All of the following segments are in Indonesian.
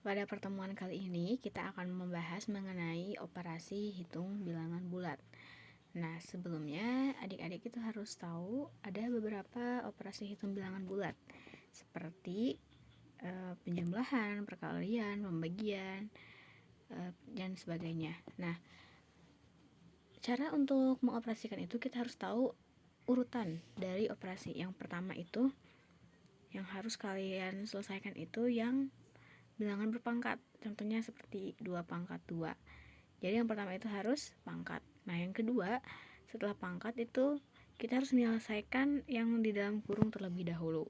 Pada pertemuan kali ini, kita akan membahas mengenai operasi hitung bilangan bulat. Nah, sebelumnya adik-adik itu harus tahu ada beberapa operasi hitung bilangan bulat, seperti penjumlahan, perkalian, pembagian, dan sebagainya. Nah, cara untuk mengoperasikan itu kita harus tahu urutan dari operasi. Yang pertama itu, yang harus kalian selesaikan itu yang bilangan berpangkat, contohnya seperti 2 pangkat 2. Jadi yang pertama itu harus pangkat. Nah, yang kedua, setelah pangkat itu kita harus menyelesaikan yang di dalam kurung terlebih dahulu.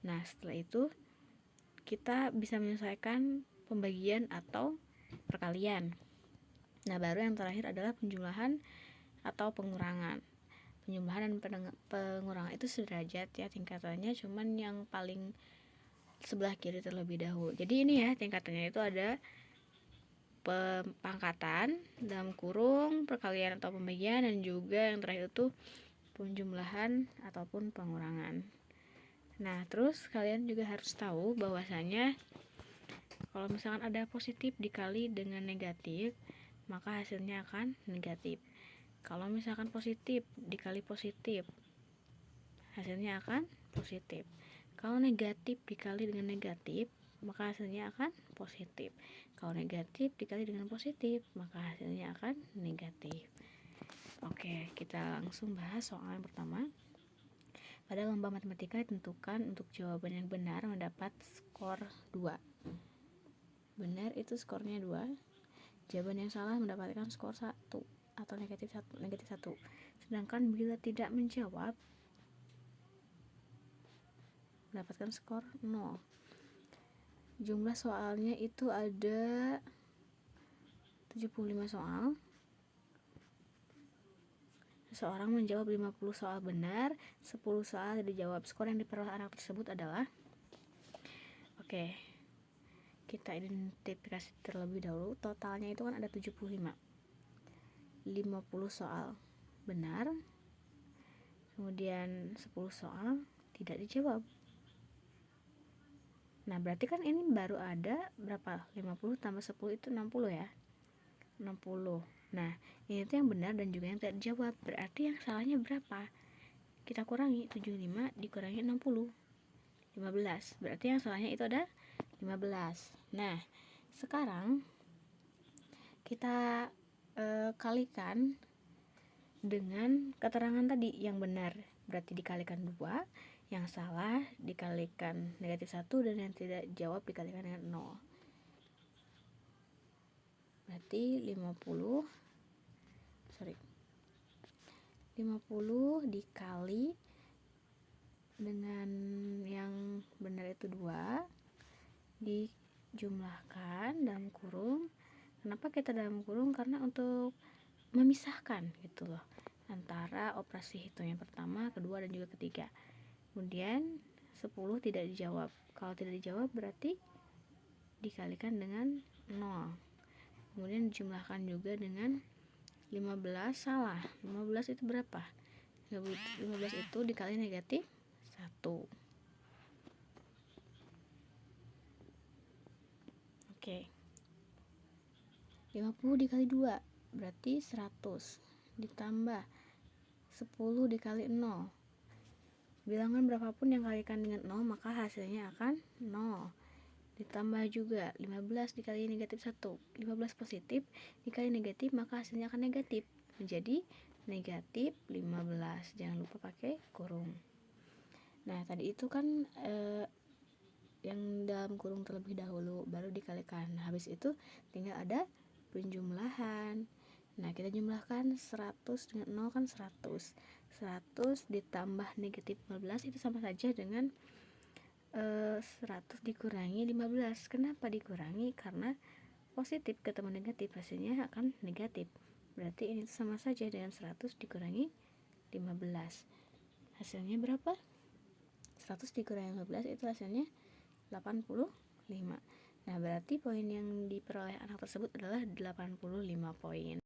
Nah, setelah itu kita bisa menyelesaikan pembagian atau perkalian. Nah, baru yang terakhir adalah penjumlahan atau pengurangan. Penjumlahan dan pengurangan itu sederajat ya tingkatannya, cuman yang paling sebelah kiri terlebih dahulu. Jadi ini ya tingkatannya itu ada pangkatan, dalam kurung, perkalian atau pembagian, dan juga yang terakhir itu penjumlahan ataupun pengurangan. Nah, terus kalian juga harus tahu bahwasanya kalau misalkan ada positif dikali dengan negatif, maka hasilnya akan negatif. Kalau misalkan positif dikali positif, hasilnya akan positif. Kalau negatif dikali dengan negatif, maka hasilnya akan positif. Kalau negatif dikali dengan positif, maka hasilnya akan negatif. Oke, kita langsung bahas soal yang pertama. Pada lomba matematika ditentukan untuk jawaban yang benar mendapat skor 2. Benar itu skornya 2. Jawaban yang salah mendapatkan skor 1 atau negatif 1. Sedangkan bila tidak menjawab mendapatkan skor 0. Jumlah soalnya itu ada 75 soal. Seseorang menjawab 50 soal benar, 10 soal dijawab. Skor yang diperoleh anak tersebut adalah, oke, kita identifikasi terlebih dahulu. Totalnya itu kan ada 75. 50 soal benar, kemudian 10 soal tidak dijawab. Nah, berarti kan ini baru ada berapa? 50 tambah 10 itu 60 ya. 60. Nah, ini tuh yang benar dan juga yang tidak dijawab. Berarti yang salahnya berapa? Kita kurangi 75 dikurangi 60. 15. Berarti yang salahnya itu ada 15. Nah, sekarang kita kalikan dengan keterangan tadi. Yang benar berarti dikalikan 2, yang salah dikalikan negatif 1, dan yang tidak jawab dikalikan dengan 0. Berarti 50 dikali dengan yang benar itu 2 dijumlahkan dalam kurung. Kenapa kita dalam kurung? Karena untuk memisahkan gitu loh antara operasi hitung yang pertama, kedua, dan juga ketiga. Kemudian 10 tidak dijawab. Kalau tidak dijawab berarti dikalikan dengan 0. Kemudian dijumlahkan juga dengan 15, salah. 15 itu berapa? 15 itu dikali negatif 1. Oke. 50 dikali 2 berarti 100. Ditambah 10 dikali 0. Bilangan berapapun yang kalikan dengan 0, maka hasilnya akan 0. Ditambah juga 15 dikali negatif 1. 15 positif dikali negatif, maka hasilnya akan negatif. Menjadi negatif 15. Jangan lupa pakai kurung. Nah, tadi itu kan yang dalam kurung terlebih dahulu, baru dikalikan. Habis itu tinggal ada penjumlahan. Nah, kita jumlahkan 100 dengan 0 kan 100. 100 ditambah negatif 15 itu sama saja dengan 100 dikurangi 15. Kenapa dikurangi? Karena positif ketemu negatif, hasilnya akan negatif. Berarti ini sama saja dengan 100 dikurangi 15. Hasilnya berapa? 100 dikurangi 15 itu hasilnya 85. Nah, berarti poin yang diperoleh anak tersebut adalah 85 poin.